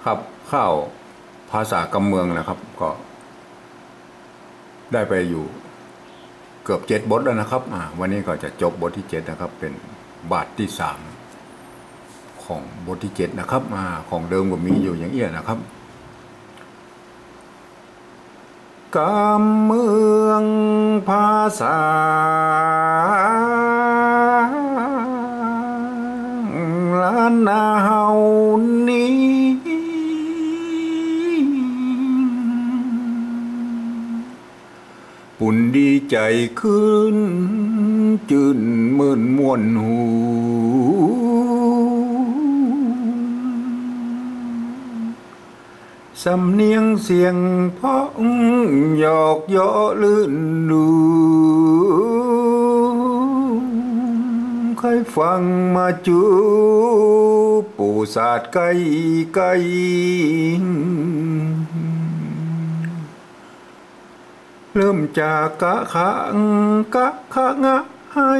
ครับข้าวภาษากำเมืองนะครับก็ได้ไปอยู่เกือบ7 บทแล้วนะครับวันนี้ก็จะจบบทที่7นะครับเป็นบาทที่3ของบทที่7นะครับของเดิมก็มีอยู่อย่างเอี้ยนะครับกำเมืองภาษาล้านนาเฮานี้ปุ่นดีใจขึ้นจื่นมื่นม่วนหูสำเนียงเสียงเพราะหยอกเยาะลื่นดูใครฟังมาจูปูศาสตร์ไกลไกลเริ่มจากกะขะงะให้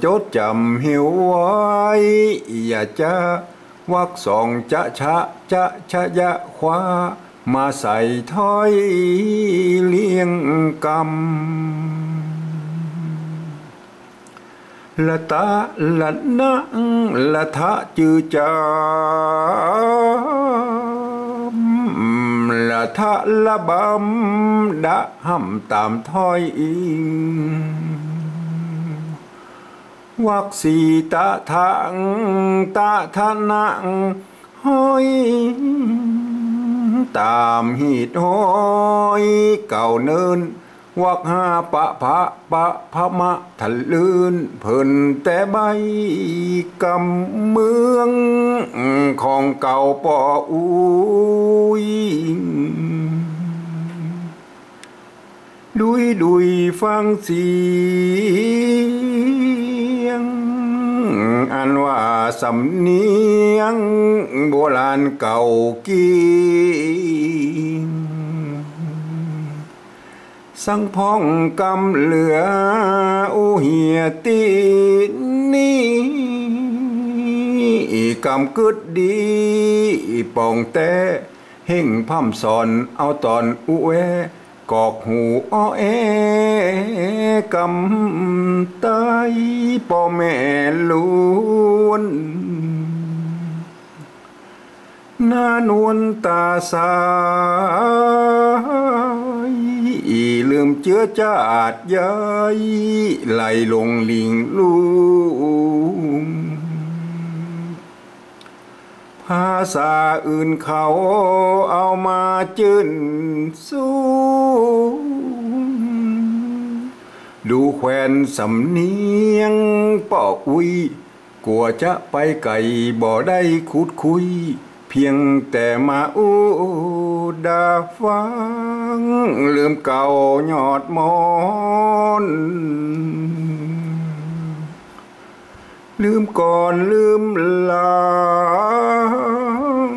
จดจำเหวไว้อย่าจะวักสองจะชะยะคว้ามาใส่ถ้อยเลี้ยงกำละตาละนังละทะจือจามละทะละบำดะห้ำตามถ้อยอิงวักสีตะทังตะทะนังห้อยตามหีดห้อยเก่าเนินวักหาปะพะมะทะลื่นเพิ่นแต่ใบกำเมืองของเก่าปออุ้ยดุยฟังเสียงอันว่าสำเนียงโบราณเก่ากีสังพ้องกำเหลืออุเหียตีนี่กำกึดดีป่องแต่เฮ่งพัมสอนเอาตอนอุเอกอกหูอ้อกำไตป่อแม่ล้วนหน้านวลตาสายลืมเจือจาดยายไหลลงลิงลุงภาษาอื่นเขาเอามาจื่นสู้ดูแควนสำเนียงป่ออุ้ยกลัวจะไปไก่บ่ได้คุดคุยเพียงแต่มาอู้ดาฟังลืมเก่ายอดมอนลืมก่อนลืมหลัง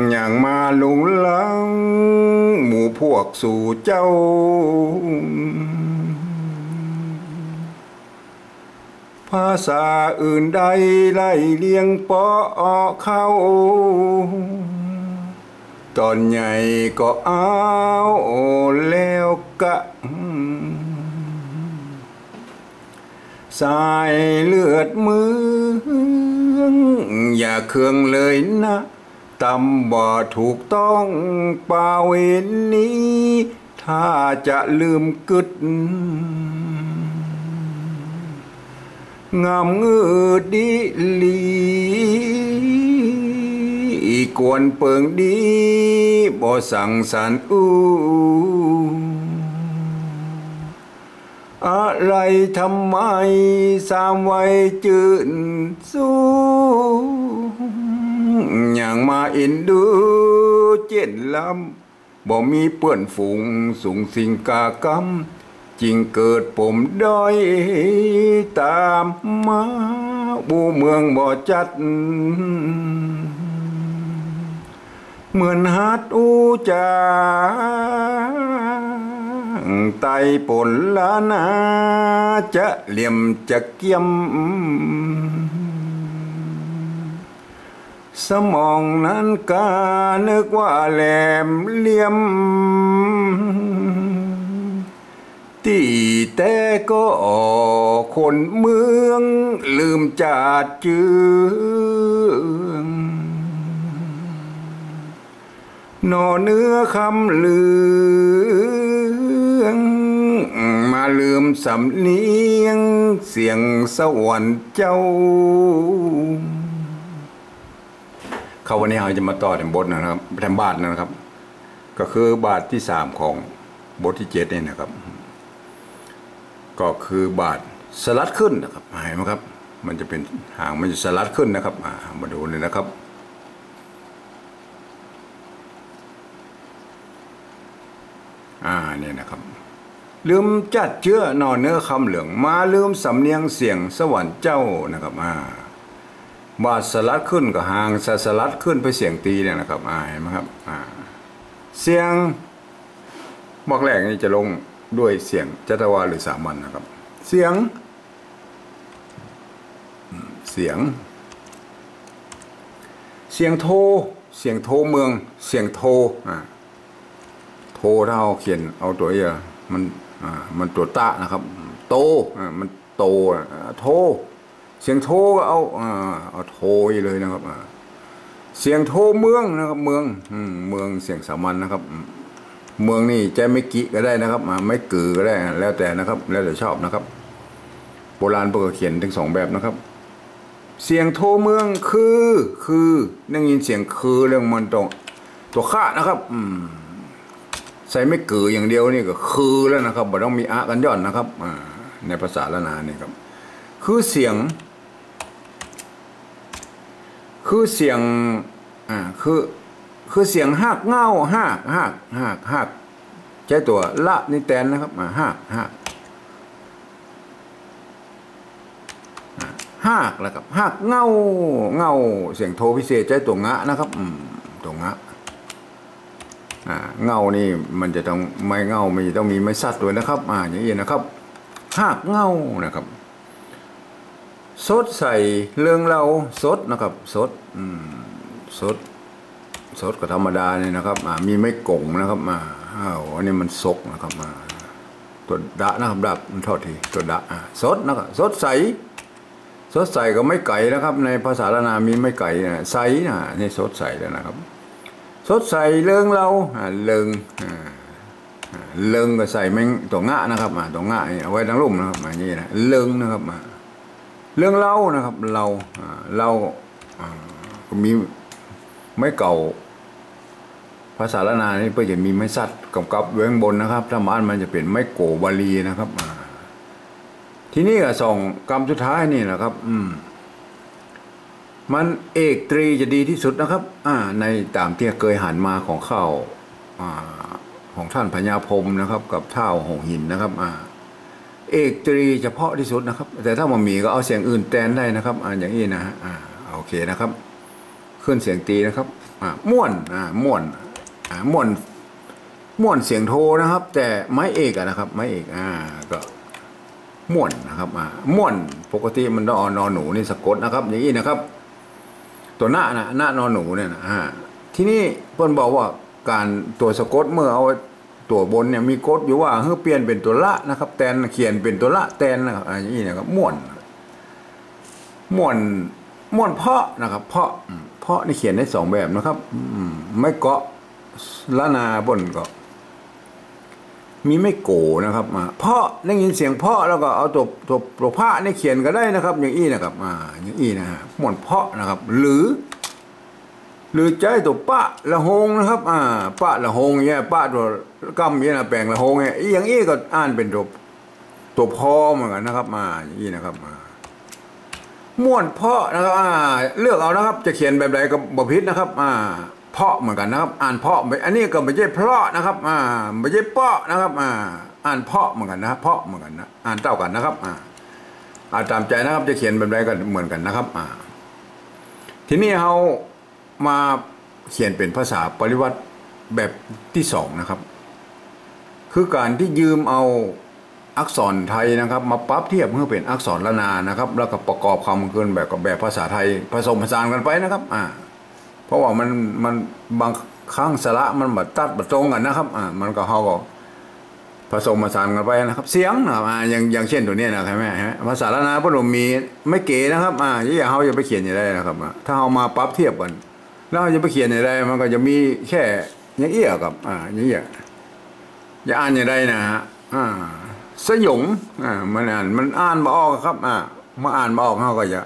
อย่างมาลุงลังหมู่พวกสู่เจ้าภาษาอื่นใดไล่เลียงปอเข้าตอนใหญ่ก็เอาแล้วกะสายเลือดเมืองอย่าเคืองเลยนะตำบ่ถูกต้องป่าเวรนี้ถ้าจะลืมกึดงามเงือดีลีกวนเปิงดีบ่สั่งสรรอู้อะไรทำไมสามไว้จืนสู้อย่างมาอินดูเจ็ดลำบ่มีเปื้อนฝูงสูงสิงกากำจริงเกิดผมด้อยตามมาบูเมืองบ่จัดเหมือนฮัดอูจาไตปนละนาจะเหลี่ยมจะเกี่ยม สมองนั้นกานึกว่าแหลมเหลี่ยมตีแต่ก็คนเมืองลืมจาดจืงนอเนื้อคำลืองมาลืมสำเนียงเสียงสวรรค์เจ้าเขาวันนี้เราจะมาต่อถึงบทนะครับแถมบาทนะครับก็คือบาทที่3ของบทที่7นี่นะครับก็คือบาทสลัดขึ้นนะครับเห็นไหมครับมันจะเป็นหางมันจะสลัดขึ้นนะครับมาดูเลยนะครับเนี่ยนะครับลืมจัดเชื้อนอนเนื้อคำเหลืองมาลืมสำเนียงเสียงสวรรค์เจ้านะครับบาทสลัดขึ้นกับหางสลัดขึ้นไปเสียงตีเนี่ยนะครับเห็นไหมครับเสียงบอกแรกนี่จะลงด้วยเสียงจัตวาหรือสามัญนะครับเสียงโทเสียงโทเมืองเสียงโทโทถ้าเอาเขียนเอาตัวมันตัวตะนะครับโตมันโตโทเสียงโทก็เอาโทเลยนะครับเสียงโทเมืองนะครับเมืองเสียงสามัญนะครับเมืองนี่ใจไม่กิก็ได้นะครับไม่กือก็ได้แล้วแต่นะครับแล้วแต่ชอบนะครับโบราณเปิดเขียนถึง2แบบนะครับเสียงโทเมืองคือได้ยินเสียงคือเรื่องมันตัวข้านะครับใส่ไม่กืออย่างเดียวนี่ก็คือแล้วนะครับบ่ต้องมีอะกันย่อนนะครับในภาษาละนาเนี่ยครับคือเสียงคือเสียงหักเงาหักใช้ตัวละนี่แตนนะครับหักแล้วครับหักเงาเสียงโทพิเศษใช้ตัวงะนะครับตัวงะเงานี่มันจะต้องไม่เงาไม่ต้องมีไม่สัตว์ด้วยนะครับอย่างนี้นะครับหักเงานะครับสดใส่เรื่องเราสดนะครับสดก็ธรรมดาเนี่ยนะครับมีไม่กงนะครับอันนี้มันซกนะครับตัวดะนะครับดับมันทอดทีตัวดะสดนะครับสดใสก็ไม่ไก่นะครับในภาษาละนามีไม่ไก่ใสนี่สดใสแล้วนะครับสดใสเรื่องเราเริงก็ใส่แมงตัวงะนะครับตัวงะเอาไว้ทั้งลุ่มนะครับอย่างนี้นะเริงนะครับเรื่องเล่านะครับเราก็มีไม่เก่าภาษาละนานี่เพื่อจะมีไม้สัตว์กับเว้งบนนะครับถ้ามันจะเป็นไม้โกบาลีนะครับที่นี่ก็ส่งกรรมสุดท้ายนี่แหละครับมันเอกตรีจะดีที่สุดนะครับในตามที่เคยหันมาของข้าวของท่านพญาพรหมนะครับกับเท่าหงหินนะครับเอกตรีเฉพาะที่สุดนะครับแต่ถ้ามันมีก็เอาเสียงอื่นแทนได้นะครับอย่างนี้นะฮะโอเคนะครับขึ้นเสียงตีนะครับม่วนเสียงโทนะครับแต่ไม้เอกนะครับไม้เอกก็ม่วนนะครับม่วนปกติมันต้องนอนหนูนี่สะกดนะครับอย่างนี้นะครับตัวหน้านอนหนูเนี่ยนะที่นี่เพิ่นบอกว่าการตัวสะกดเมื่อเอาตัวบนเนี่ยมีกฎอยู่ว่าเปลี่ยนเป็นตัวละนะครับแทนเขียนเป็นตัวละแทนนะครับอย่างนี้นะครับม่วนเพาะนะครับเพาะนี่เขียนได้2แบบนะครับไม่เกาะละนาบนก็มีไม่โกนะครับเพาะได้ยินเสียงเพาะแล้วก็เอาตัวพระนี่เขียนก็ได้นะครับอย่างนี้นะครับอย่างนี้นะฮะม่วนเพาะนะครับหรือใจตัวปะละหงนะครับปะละหงเนี่ยปะตัวกำเนี่ยนะแปลงละหงเนี่ยอย่างนี้ก็อ่านเป็นตัวพอเหมือนกันนะครับอย่างนี้นะครับม่วนเพาะนะครับเลือกเอานะครับจะเขียนแบบใดก็บ่ผิดนะครับเพาะเหมือนกันนะครับอ่านเพาะอันนี้ก็ไม่ใช่เพาะนะครับไม่ใช่เปาะนะครับอ่านเพาะเหมือนกันนะเพาะเหมือนกันนะอ่านเท่ากันนะครับตามใจนะครับจะเขียนแบบใดก็เหมือนกันนะครับทีนี้เรามาเขียนเป็นภาษาปริวัติแบบที่2นะครับคือการที่ยืมเอาอักษรไทยนะครับมาปรับเทียบเพื่อเป็นอักษรละนานะครับแล้วก็ประกอบคำเกินแบบกับแบบภาษาไทยผสมผสานกันไปนะครับ เพราะว่ามันบางครั้งสระมันแบบตัดแบบตรงกันนะครับมันก็เขาก็ผสมผสานกันไปนะครับเสียงนะครับอย่างเช่นตัวนี้นะครับแม่ภาษาละนาพนมมีไม่เก๋นะครับอย่างเขาจะไปเขียนอย่างไรนะครับถ้าเอามาปรับเทียบกันแล้วจะไปเขียนอย่างไรมันก็จะมีแค่อย่างเอี้ยกับอย่างเอี้ยอย่าอ่านอย่างไรนะฮะสยงมันอ่านมาออกครับมาอ่านมาออกเขาก็จะ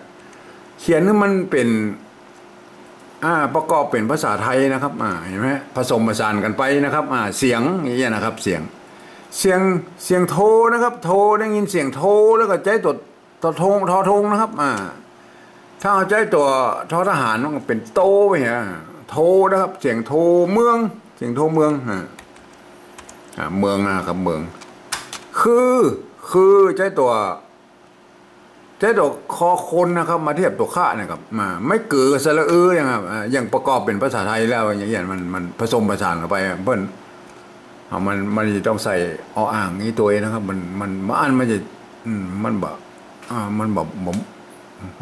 เขียนให้มันเป็นประกอบเป็นภาษาไทยนะครับเห็นไหมผสมผสานกันไปนะครับเสียงอย่างเงี้ยนะครับเสียงโทนะครับโทได้ยินเสียงโทแล้วก็ใจตัวทงทอทงนะครับถ้าเอาใจตัวทอทหารมันก็เป็นโตไปฮะโทนะครับเสียงโทเมืองเสียงโทเมืองเมืองนะครับเมืองคือใจตัวคอคนนะครับมาเทียบตัวข้านะครับไม่เกือสระนะครับอย่างประกอบเป็นภาษาไทยแล้วอย่างเงี้ยมันผสมผสานกันไปเพิ่นมันจะต้องใส่อ่างนี้ตัวเองนะครับมันอ่านมันจะมันแบบ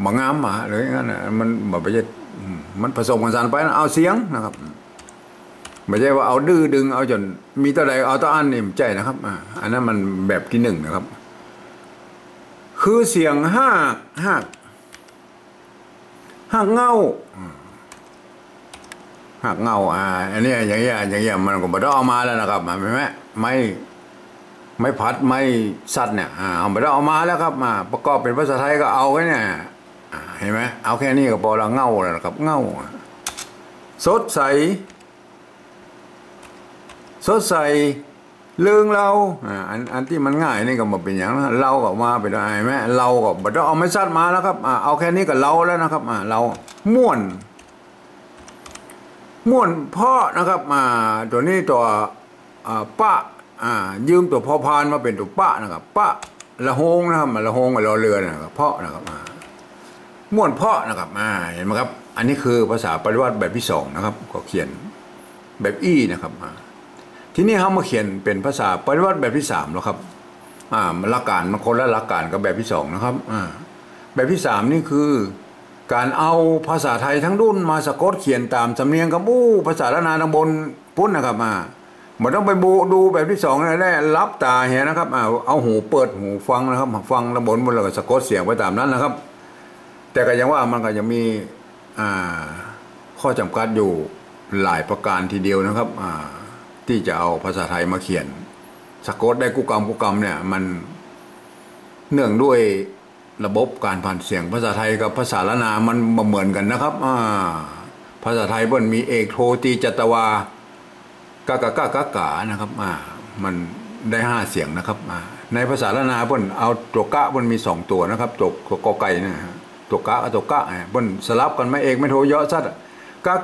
มันงามหรืออย่างนั้นมันแบบไม่ใช่มันผสมผสานไปนะเอาเสียงนะครับไม่ใช่ว่าเอาดื้อดึงเอาจนมีตัวใดเอาตัวอันนี่ใจนะครับอันนั้นมันแบบที่หนึ่งนะครับคือเสียงห้ากเงาหักเงาอันนี้อย่างเงี้ยมันก็บ่ได้เอามาแล้วนะครับเห็นไหมไม่พัดไม่สัตว์เนี่ยเอาบ่ได้เอามาแล้วครับประกอบเป็นภาษาไทยก็เอาแค่เนี่ยเห็นไหมเอาแค่นี้ก็พอละเงาแล้วนะครับเงาสดใสเรื่องเราอันที่มันง่ายนี่ก็มาเป็นอย่างนั้นเราก็มาไปได้ไหมเราก็บ่ได้เอาไม่สัตว์มาแล้วครับเอาแค่นี้ก็เราแล้วนะครับเราม่วนพ่อนะครับตัวนี้ตัวป้ายืมตัวพอพานมาเป็นตัวป้านะครับป้าละหงนะครับละหงกับรอเรือนะครับพ่อนะครับม่วนพ่อนะครับเห็นไหมครับอันนี้คือภาษาปริวัติแบบที่สองนะครับก็เขียนแบบนะครับที่นี่เขามาเขียนเป็นภาษาปริวัติแบบที่สามแล้วครับหลักการมันคนละหลักการกับแบบที่สองนะครับแบบที่สามนี่คือการเอาภาษาไทยทั้งรุ่นมาสะกดเขียนตามสำเนียงกับภาษาละนาดังบนพุ่นนะครับมันต้องไปดูแบบที่สองนั่นแหละรับตาเห็นนะครับเอาหูเปิดหูฟังนะครับฟังระบนบนแล้วก็สะกดเสียงไปตามนั้นนะครับแต่ก็ยังว่ามันก็จะมีข้อจำกัดอยู่หลายประการทีเดียวนะครับที่จะเอาภาษาไทยมาเขียนสะกดได้กุกรรมเนี่ยมันเนื่องด้วยระบบการผ่านเสียงภาษาไทยกับภาษาละนามันเหมือนกันนะครับภาษาไทยเพิ่นมีเอกโทตีจัตวากะนะครับมันได้5เสียงนะครับในภาษาละนาเพิ่นเอาตัวกะเพิ่นมี2ตัวนะครับตัวกอไก่นะตัวกะกับตัวกะเพิ่นสลับกันไม่เอกไม่โทเยอะซัดกะ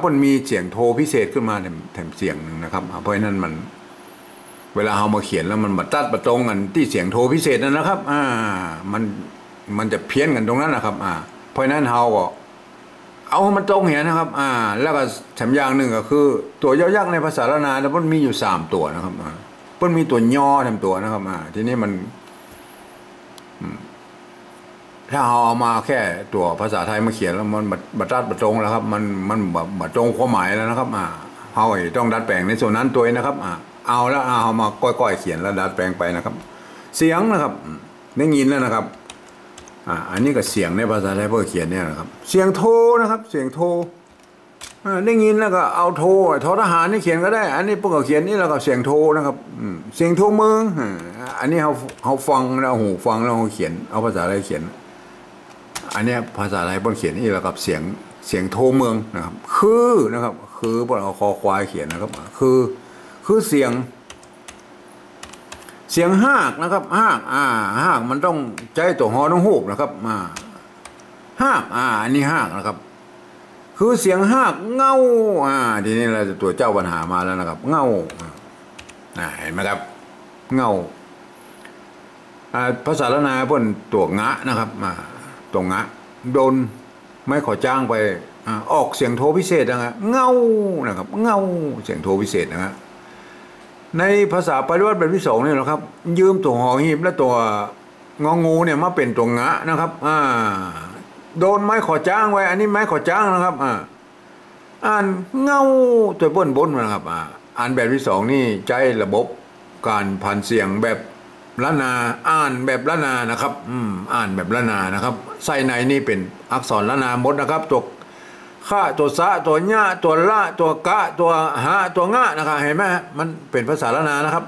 เพิ่นมีเสียงโทพิเศษขึ้นมาแถมเสียงนึงนะครับเพราะฉะนั้นมันเวลาเอามาเขียนแล้วมันบัดตัดบัดตรงกันที่เสียงโทพิเศษนั่นนะครับมันจะเพี้ยนกันตรงนั้นนะครับเพราะนั้นเราก็เอาให้มันตรงเห็นนะครับแล้วก็แถมอย่างหนึ่งก็คือตัวยอยักษ์ในภาษาละนาแล้วมันมีอยู่3ตัวนะครับมันมีตัวยอทำตัวนะครับทีนี้มันถ้าเอามาแค่ตัวภาษาไทยมาเขียนแล้วมันบัดตัดบัดตรงแล้วครับมันบัดตรงความหมายแล้วนะครับเราต้องดัดแปลงในส่วนนั้นตัวนะครับเอาแล้วเอามาก้อยๆเขียนแล้วดัดแปลงไปนะครับเสียงนะครับได้ยินแล้วนะครับอันนี้ก็เสียงในภาษาไทยเพื่อเขียนเนี่ยนะครับเสียงโทนะครับเสียงโทได้ยินแล้วก็เอาโททหารนี่เขียนก็ได้อันนี้พวกเขาเขียนนี่แล้วก็เสียงโทนะครับเสียงโทเมืองอันนี้เขาฟังแล้วหูฟังแล้วเขาเขียนเอาภาษาไทยเขียนอันนี้ภาษาไทยเพื่อเขียนนี่แล้วกับเสียงโทเมืองนะครับคือนะครับคือพวกเราคอควายเขียนนะครับคือเสียงหากนะครับหากมันต้องใจตัวหอต้องหูบนะครับหากอันนี้หากนะครับคือเสียงหากเงาทีนี้เราจะตัวเจ้าปัญหามาแล้วนะครับเงาเห็นไหมครับเงาภาษาละนาเพิ่นตัวงะนะครับตัวงะโดนไม่ขอจ้างไปออกเสียงโทพิเศษนะครับเงานะครับเงาเสียงโทพิเศษนะครับในภาษาปริวัติแบบที่สองนี่นะครับยืมตัวหอหีบและตัวงองูเนี่ยมาเป็นตัวงะนะครับ โดนไม้ขอจ้างไว้อันนี้ไม้ขอจ้างนะครับอ่านเงาตัวเปิ้นบนนะครับอ่านแบบที่สองนี่ใจระบบการผ่านเสียงแบบละนาอ่านแบบละนานะครับอ่านแบบละนานะครับใส่ในนี่เป็นอักษรละนาหมดนะครับตัวข้าตัวซะตัวญะตัวละตัวกะตัวหะตัวงะนะครับเห็นไหมมันเป็นภาษาละนานะครับ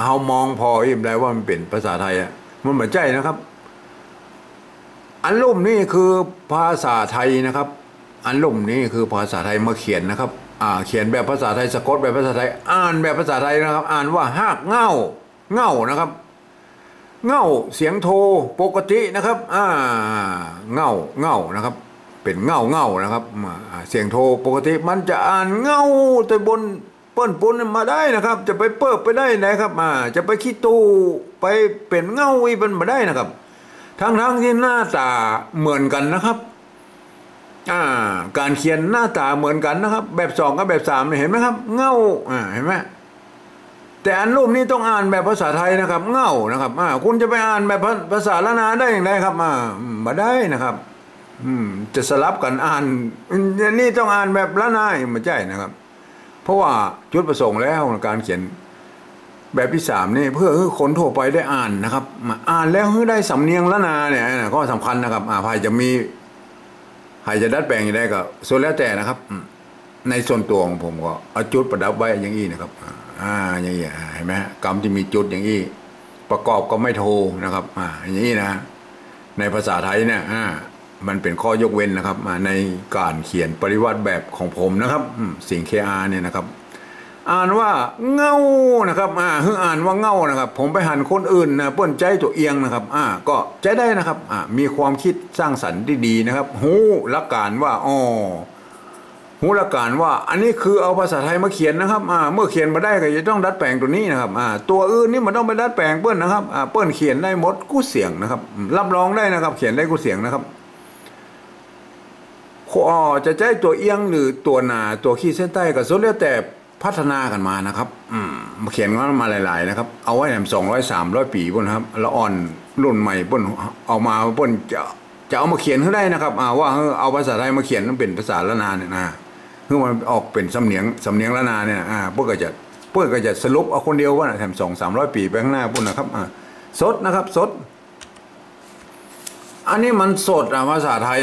เฮามองพออิ่มได้ว่ามันเป็นภาษาไทยมันเหมือนใจนะครับอันลุ่มนี่คือภาษาไทยนะครับอันลุ่มนี่คือภาษาไทยมาเขียนนะครับเขียนแบบภาษาไทยสะกดแบบภาษาไทยอ่านแบบภาษาไทยนะครับอ่านว่าหากเง่าเง่านะครับเง่าเสียงโทปกตินะครับเง่าเง่านะครับเป็นเง่าเง่านะครับเสียงโทปกติมันจะอ่านเง่าแต่บนเปิ้นปุ้นมาได้นะครับจะไปเปิดไปได้นะครับจะไปขี้ตู้ไปเป็นเง่าอีเป็นมาได้นะครับทั้งที่หน้าตาเหมือนกันนะครับการเขียนหน้าตาเหมือนกันนะครับแบบสองกับแบบสามเห็นไหมครับเง่าเห็นไหมแต่อันรูปนี้ต้องอ่านแบบภาษาไทยนะครับเง่านะครับคุณจะไปอ่านแบบภาษาละนาได้อย่างไรครับมาได้นะครับจะสลับกันอ่านนี่ต้องอ่านแบบละนาไม่ใช่นะครับเพราะว่าจุดประสงค์แล้วการเขียนแบบที่สามนี่เพื่อให้คนทั่วไปได้อ่านนะครับอ่านแล้วให้ได้สำเนียงละนาเนี่ยก็สำคัญนะครับใครจะมีใครจะดัดแปลงอย่างไรก็ส่วนแล้วแต่นะครับในส่วนตัวของผมก็เอาจุดประดับไว้อย่างนี้นะครับอย่างนี้เห็นไหมกรรมที่มีจุดอย่างนี้ประกอบก็ไม่โทนะครับอย่างนี้นะในภาษาไทยเนี่ยมันเป็นข้อยกเว้นนะครับในการเขียนปริวัติแบบของผมนะครับสิ่งเคอาเนี่ยนะครับอ่านว่าเงานะครับอ่านว่าเงานะครับผมไปหันคนอื่นนะเปิ้นใจตัวเอียงนะครับก็ใจได้นะครับมีความคิดสร้างสรรค์ที่ดีนะครับหูละการว่าหูละการว่าอันนี้คือเอาภาษาไทยมาเขียนนะครับเมื่อเขียนมาได้ก็จะต้องดัดแปลงตัวนี้นะครับตัวอื่นนี่มันต้องไปดัดแปลงเปิ้นนะครับเปิ้นเขียนได้หมดกู้เสียงนะครับรับรองได้นะครับเขียนได้กู้เสียงนะครับจะใช้ตัวเอียงหรือตัวหนาตัวขีดเส้นใต้ก็สุดแล้วแต่พัฒนากันมานะครับเขียนมาหลายๆนะครับเอาไว้แหม200-300 ปีบนครับละอ่อนรุ่นใหม่บนเอามาบนจะเอามาเขียนให้ได้นะครับว่าเอาภาษาไทยมาเขียนมันเป็นภาษาละนาเนี่ยนะเพื่อมันออกเป็นสำเนียงละนาเนี่ยเพื่อก็จะสรุปเอาคนเดียวว่าแถม200-300 ปีไปข้างหน้าพุ่นนะครับสดนะครับสดอันนี้มันสดภาษาไทย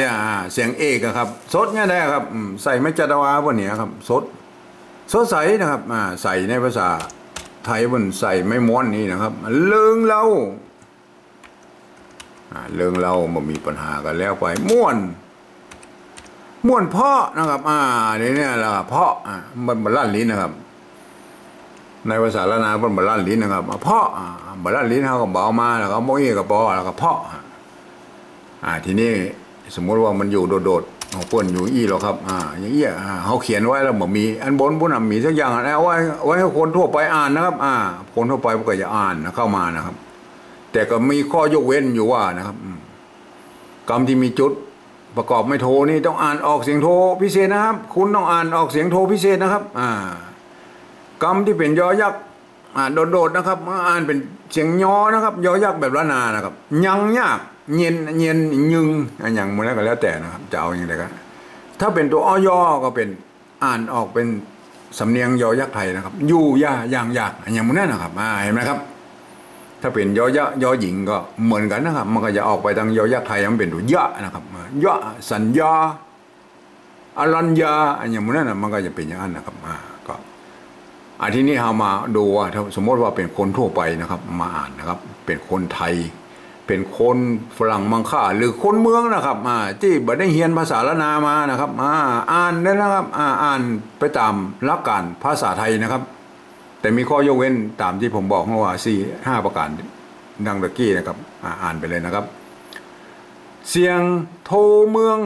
เสียงเอกครับสดเนี่ยได้ครับใส่ไม่จัดวาบนนี้ครับสดใสนะครับใส่ในภาษาไทยบนใส่ไม่ม้วนนี้นะครับเลิงเรามันมีปัญหากันแล้วไปม่วนเพาะนะครับเนี่ยแหละเพาะมันบรรลันลิ้นนะครับในภาษาละนามันบรรลันลิ้นนะครับเพาะบรรลันลิ้นเขาก็เบามาแล้วก็โม้ยกับปอแล้วก็เพาะทีนี้สมมติว่ามันอยู่โดดเขาเปิ้นอยู่หรอกครับอย่างเงี้ยเขาเขียนไว้แล้วบอกมีอันบนมีสักอย่างเอาไว้ให้คนทั่วไปอ่านนะครับคนทั่วไปก็จะอ่านเข้ามานะครับแต่ก็มีข้อยกเว้นอยู่ว่านะครับกรรมที่มีจุดประกอบไม่โทนี่ต้องอ่านออกเสียงโทพิเศษนะครับคุณต้องอ่านออกเสียงโทพิเศษนะครับกรรมที่เป็นยอยักษ์โดดนะครับอ่านเป็นเสียงยอนะครับยอยักษ์แบบละนานะครับยังยากเย็นยึงอย่างมันแล้วก็แล้วแต่นะครับจะเอาอย่างไรกันถ้าเป็นตัวอยก็เป็นอ่านออกเป็นสำเนียงยอยักษ์ไทยนะครับยู่ย่าอย่างยากอย่างมันนั่นนะครับเห็นไหมครับถ้าเป็นยอหญิงก็เหมือนกันนะครับมันก็จะออกไปทางยอยักษ์ไทยมันเป็นตัวยะนะครับยะสัญญาอรัญญาอย่างมันนั่นมันก็จะเป็นอย่างนั้นนะครับก็ทีนี้เรามาดูว่าถ้าสมมติว่าเป็นคนทั่วไปนะครับมาอ่านนะครับเป็นคนไทยเป็นคนฝรั่งมังค่าหรือคนเมืองนะครับที่บ่ได้เรียนภาษาละนามานะครับอ่านได้นะครับอ่านไปตามหลักการภาษาไทยนะครับแต่มีข้อยกเว้นตามที่ผมบอกเมื่อว่า4-5 ประการดังตะกี้นะครับอ่านไปเลยนะครับเสียงโทเมือง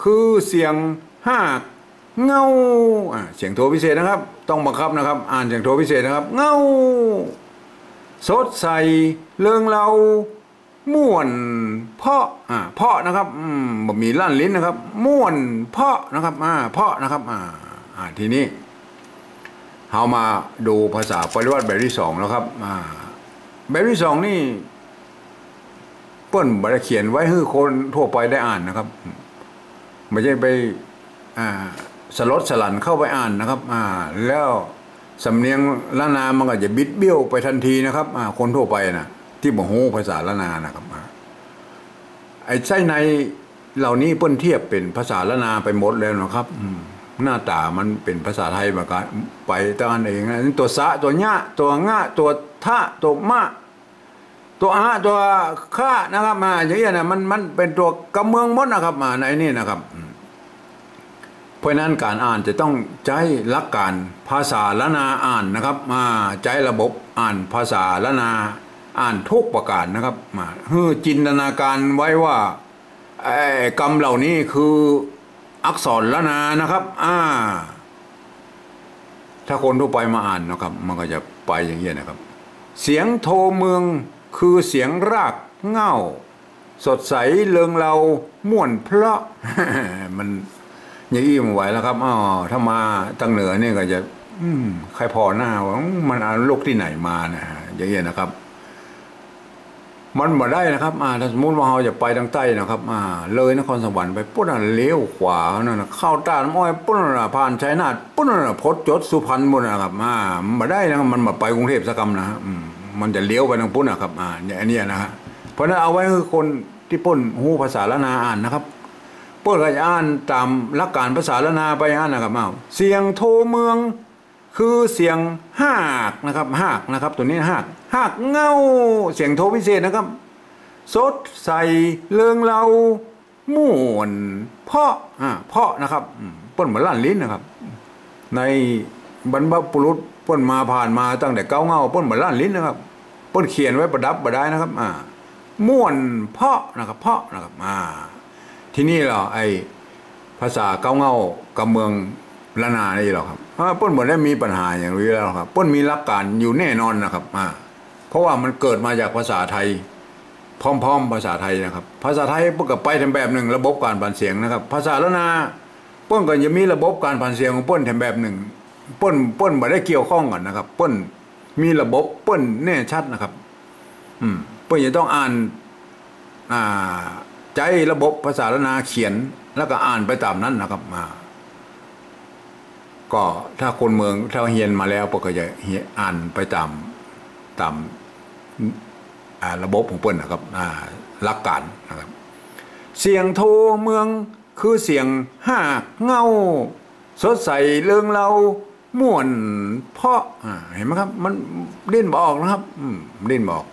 คือเสียงห้าเงาเสียงโทพิเศษนะครับต้องบังคับนะครับอ่านเสียงโทพิเศษนะครับเงาสดใสเรื่องเราม่วนเพาะนะครับบ่มีลั่นลิ้นนะครับม่วนเพาะนะครับเพาะนะครับทีนี้เรามาดูภาษาปริวัติแบบที่2แล้วครับแบบที่2นี่ เปิ้นบ่ได้เขียนไว้ให้คนทั่วไปได้อ่านนะครับไม่ใช่ไปสลดสลันเข้าไปอ่านนะครับแล้วสำเนียงละนามันก็จะบิดเบี้ยวไปทันทีนะครับคนทั่วไปนะที่บ่ฮู้ภาษาละนานะครับไอ้ไส้ในเหล่านี้เปิ้นเทียบเป็นภาษาละนาไปหมดแล้วนะครับหน้าตามันเป็นภาษาไทยมากันไปตั้งอันเองนะตัวสะตัวญะตัวงะตัวทะตัวมะตัวอะตัวข้านะครับอย่างนี้นะมันเป็นตัวกำเมืองมดนะครับในนี่นะครับเพราะนั้นการอ่านจะต้องใช้หลักการภาษาละนาอ่านนะครับใช้ระบบอ่านภาษาละนาอ่านทุกประการนะครับจินตนาการไว้ว่ากรรมเหล่านี้คืออักษรละนานะครับถ้าคนทั่วไปมาอ่านนะครับมันก็จะไปอย่างนี้นะครับเสียงโทเมืองคือเสียงรากเง่าสดใสเริงเราม่วนเพราะ มันอย่างอี้มันไหวแล้วครับถ้ามาทางเหนือเนี่ยก็จะใครพอหน้าว่ามันโลกที่ไหนมานะอย่างนี้นะครับมันมาได้นะครับถ้าสมมติว่าเราจะไปทางใต้นะครับเลยนครสวรรค์ไปปุ๊บเลี้ยวขวานั่นเข้าตาดม้อยปุ๊บผ่านชัยนาทปุ๊บพดจดสุพรรณหมดนะครับมาได้นะครับมันมาไปกรุงเทพสักคำนะมันจะเลี้ยวไปทางปุ๊บนะครับอย่างนี้นะฮะเพราะนั้นเอาไว้คือคนที่ปุ้นหูภาษาละนาอ่านนะครับปุ้นก็จะอ่านตามหลักการภาษาละนาไปอ่านนะครับเสียงโทเมืองคือเสียงหากนะครับหากนะครับตัวนี้หากเงาเสียงโทพิเศษนะครับสดใสเริงเราม่วนเพาะนะครับเปิ้นเหมือนลั่นลิ้นนะครับในบรรพบุรุษเปิ้นมาผ่านมาตั้งแต่เก้าเงาเปิ้นเหมือนลั่นลิ้นนะครับเปิ้นเขียนไว้ประดับประได้นะครับม่วนเพาะนะครับที่นี่เราไอภาษาเก้าเงากับเมืองละนานี่หรอครับป้นเหมือนได้มีปัญหาอย่างนี้แล้วครับป้นมีหลักการอยู่แน่นอนนะครับเพราะว่ามันเกิดมาจากภาษาไทยพร้อมๆภาษาไทยนะครับภาษาไทยป้นกับไปทำแบบหนึ่งระบบการผ่านเสียงนะครับภาษาละนาป้นก็จะมีระบบการผ่านเสียงของป้นทำแบบหนึ่งป้นไม่ได้เกี่ยวข้องกันนะครับป้นมีระบบป้นแน่ชัดนะครับป้นจะต้องอ่านใจระบบภาษาละนาเขียนแล้วก็อ่านไปตามนั้นนะครับก็ถ้าคนเมืองถ้าเฮียนมาแล้วก็จะอ่านไปตามระบบของเปิ้นนะครับหลักการนะครับเสียงโทเมืองคือเสียงหากเงาสดใสเริงเราม่วนเพาะเห็นไหมครับมันเล่นบอกนะครับเล่นบอก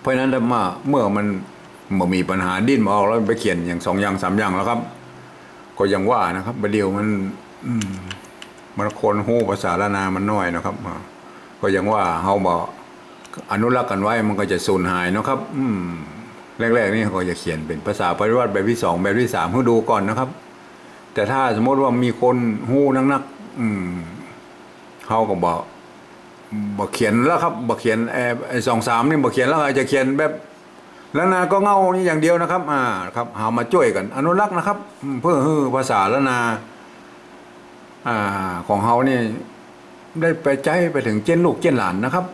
เพราะฉะนั้นเมื่อมันมีปัญหาดิ้นมาออกแล้วไปเขียนอย่าง2 อย่าง 3 อย่างแล้วครับก็ยังว่านะครับประเดี๋ยวมันคนหู้ภาษาละนามันน้อยนะครับก็ยังว่าเฮาบอกอนุรักษ์กันไว้มันก็จะสูญหายนะครับแรกๆนี่เขาจะเขียนเป็นภาษาปริวัติแบบที่2แบบที่3ให้ดูก่อนนะครับแต่ถ้าสมมติว่ามีคนหู้นักเขาก็บอกเขียนแล้วครับบอกเขียน2 3นี่บอกเขียนแล้วอาจจะเขียนแบบละนาก็เงานี่อย่างเดียวนะครับครับเอามาช่วยกันอนุรักษ์นะครับเพื่อให้ภาษาละนาของเฮานี่ได้ไปใจไปถึงเจนลูกเจนหลานนะครับ